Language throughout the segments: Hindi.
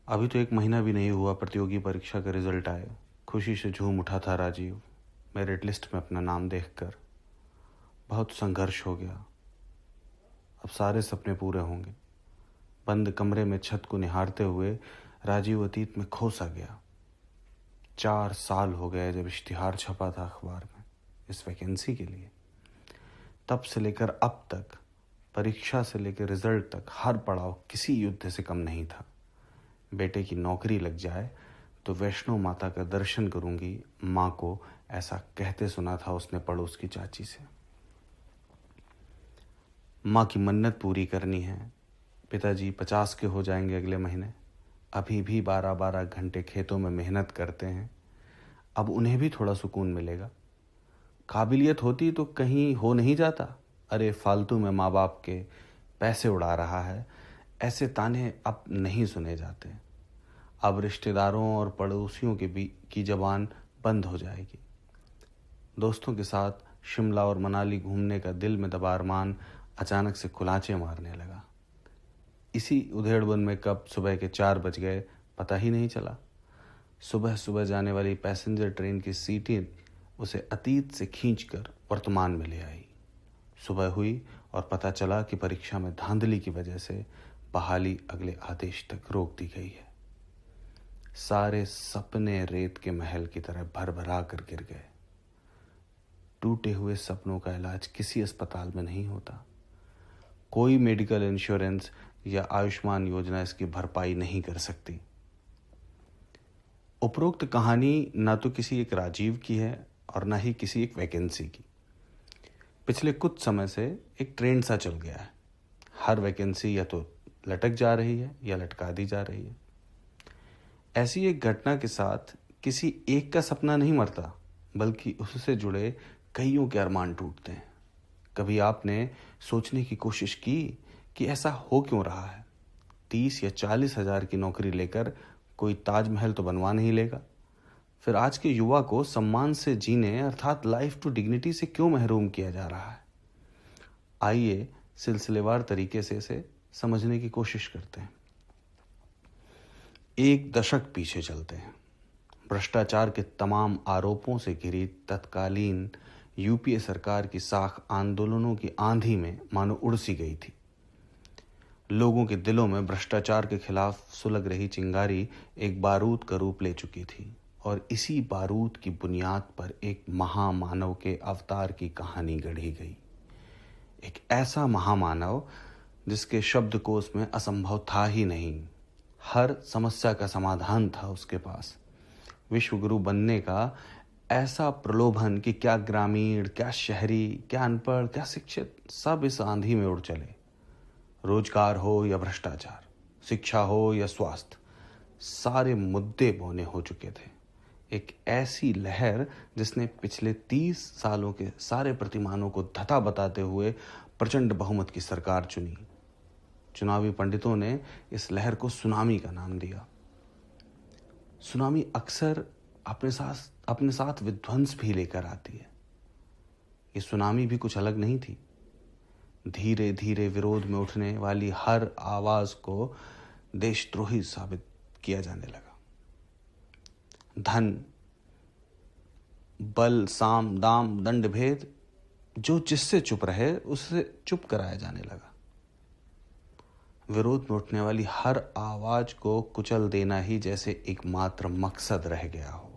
अभी तो 1 महीना भी नहीं हुआ प्रतियोगी परीक्षा का रिजल्ट आए। खुशी से झूम उठा था राजीव मेरिट लिस्ट में अपना नाम देखकर। बहुत संघर्ष हो गया। अब सारे सपने पूरे होंगे। बंद कमरे में छत को निहारते हुए राजीव अतीत में खो सा गया। 4 साल हो गए जब इश्तिहार छपा था अखबार में इस वैकेंसी के लिए। तब से लेकर अब तक, परीक्षा से लेकर रिजल्ट तक, हर पड़ाव किसी युद्ध से कम नहीं था। बेटे की नौकरी लग जाए तो वैष्णो माता का दर्शन करूंगी, माँ को ऐसा कहते सुना था उसने पड़ोस की चाची से। माँ की मन्नत पूरी करनी है। पिताजी 50 के हो जाएंगे अगले महीने। अभी भी 12-12 घंटे खेतों में मेहनत करते हैं। अब उन्हें भी थोड़ा सुकून मिलेगा। काबिलियत होती तो कहीं हो नहीं जाता। अरे फालतू में माँ बाप के पैसे उड़ा रहा है, ऐसे ताने अब नहीं सुने जाते। अब रिश्तेदारों और पड़ोसियों की जबान बंद हो जाएगी। दोस्तों के साथ शिमला और मनाली घूमने का दिल में दबा अरमान अचानक से कुलाचे मारने लगा। इसी उधेड़बुन में कब सुबह के 4 बज गए पता ही नहीं चला। सुबह सुबह जाने वाली पैसेंजर ट्रेन की सीटें उसे अतीत से खींचकर वर्तमान में ले आई। सुबह हुई और पता चला कि परीक्षा में धांधली की वजह से बहाली अगले आदेश तक रोक दी गई है। सारे सपने रेत के महल की तरह भरभरा कर गिर गए। टूटे हुए सपनों का इलाज किसी अस्पताल में नहीं होता। कोई मेडिकल इंश्योरेंस या आयुष्मान योजना इसकी भरपाई नहीं कर सकती। उपरोक्त कहानी न तो किसी एक राजीव की है और न ही किसी एक वैकेंसी की। पिछले कुछ समय से एक ट्रेंड सा चल गया है। हर वैकेंसी या तो लटक जा रही है या लटका दी जा रही है। ऐसी एक घटना के साथ किसी एक का सपना नहीं मरता, बल्कि उससे जुड़े कईयों के अरमान टूटते हैं। कभी आपने सोचने की कोशिश की कि ऐसा हो क्यों रहा है? 30 या 40 हजार की नौकरी लेकर कोई ताजमहल तो बनवा नहीं लेगा। फिर आज के युवा को सम्मान से जीने अर्थात लाइफ टू डिग्निटी से क्यों महरूम किया जा रहा है? आइए सिलसिलेवार तरीके से इसे समझने की कोशिश करते हैं। 1 दशक पीछे चलते हैं। भ्रष्टाचार के तमाम आरोपों से घिरी तत्कालीन यूपीए सरकार की साख आंदोलनों की आंधी में मानो उड़ सी गई थी। लोगों के दिलों में भ्रष्टाचार के खिलाफ सुलग रही चिंगारी एक बारूद का रूप ले चुकी थी और इसी बारूद की बुनियाद पर एक महामानव के अवतार की कहानी गढ़ी गई। एक ऐसा महामानव जिसके शब्दकोश में असंभव था ही नहीं। हर समस्या का समाधान था उसके पास। विश्वगुरु बनने का ऐसा प्रलोभन कि क्या ग्रामीण, क्या शहरी, क्या अनपढ़, क्या शिक्षित, सब इस आंधी में उड़ चले। रोजगार हो या भ्रष्टाचार, शिक्षा हो या स्वास्थ्य, सारे मुद्दे बौने हो चुके थे। एक ऐसी लहर जिसने पिछले 30 सालों के सारे प्रतिमानों को धता बताते हुए प्रचंड बहुमत की सरकार चुनी। चुनावी पंडितों ने इस लहर को सुनामी का नाम दिया। सुनामी अक्सर अपने साथ विध्वंस भी लेकर आती है। ये सुनामी भी कुछ अलग नहीं थी। धीरे धीरे विरोध में उठने वाली हर आवाज को देशद्रोही साबित किया जाने लगा। धन, बल, साम, दाम, दंड भेद, जो जिससे चुप रहे उससे चुप कराया जाने लगा। विरोध में उठने वाली हर आवाज को कुचल देना ही जैसे एकमात्र मकसद रह गया हो।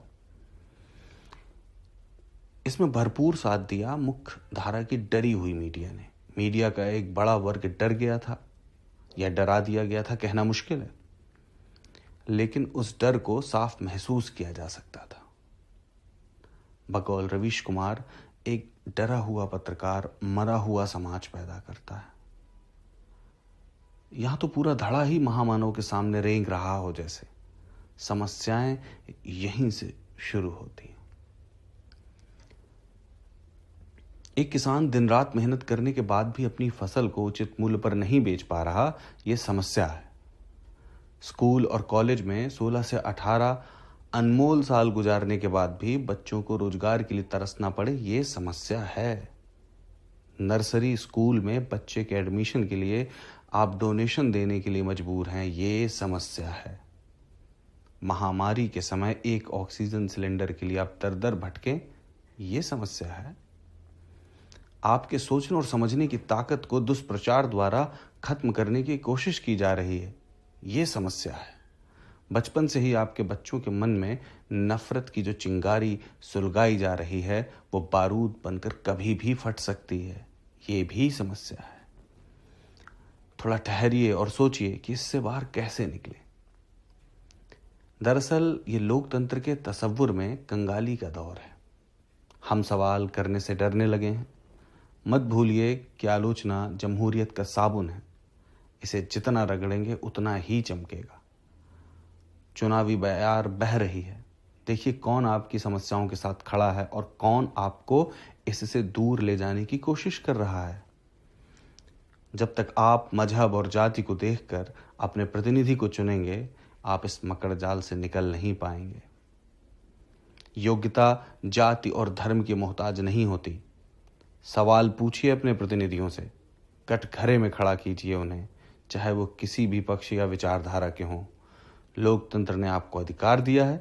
इसमें भरपूर साथ दिया मुख्य धारा की डरी हुई मीडिया ने। मीडिया का एक बड़ा वर्ग डर गया था या डरा दिया गया था, कहना मुश्किल है, लेकिन उस डर को साफ महसूस किया जा सकता था। बकौल रवीश कुमार, एक डरा हुआ पत्रकार मरा हुआ समाज पैदा करता है। यहां तो पूरा धड़ा ही महामानव के सामने रेंग रहा हो, जैसे समस्याएं यहीं से शुरू होती हैं। एक किसान दिन रात मेहनत करने के बाद भी अपनी फसल को उचित मूल्य पर नहीं बेच पा रहा, यह समस्या है। स्कूल और कॉलेज में 16 से 18 अनमोल साल गुजारने के बाद भी बच्चों को रोजगार के लिए तरसना पड़े, ये समस्या है। नर्सरी स्कूल में बच्चे के एडमिशन के लिए आप डोनेशन देने के लिए मजबूर हैं, ये समस्या है। महामारी के समय एक ऑक्सीजन सिलेंडर के लिए आप दर दर भटकें, ये समस्या है। आपके सोचने और समझने की ताकत को दुष्प्रचार द्वारा खत्म करने की कोशिश की जा रही है, ये समस्या है। बचपन से ही आपके बच्चों के मन में नफरत की जो चिंगारी सुलगाई जा रही है, वो बारूद बनकर कभी भी फट सकती है, ये भी समस्या है। थोड़ा ठहरिए और सोचिए कि इससे बाहर कैसे निकले। दरअसल ये लोकतंत्र के तसव्वुर में कंगाली का दौर है। हम सवाल करने से डरने लगे हैं। मत भूलिए कि आलोचना जमहूरियत का साबुन है, इसे जितना रगड़ेंगे उतना ही चमकेगा। चुनावी बयार बह रही है, देखिए कौन आपकी समस्याओं के साथ खड़ा है और कौन आपको इससे दूर ले जाने की कोशिश कर रहा है। जब तक आप मजहब और जाति को देखकर अपने प्रतिनिधि को चुनेंगे, आप इस मकड़ जाल से निकल नहीं पाएंगे। योग्यता जाति और धर्म की मोहताज नहीं होती। सवाल पूछिए अपने प्रतिनिधियों से, कटघरे में खड़ा कीजिए उन्हें, चाहे वो किसी भी पक्ष या विचारधारा के हों। लोकतंत्र ने आपको अधिकार दिया है,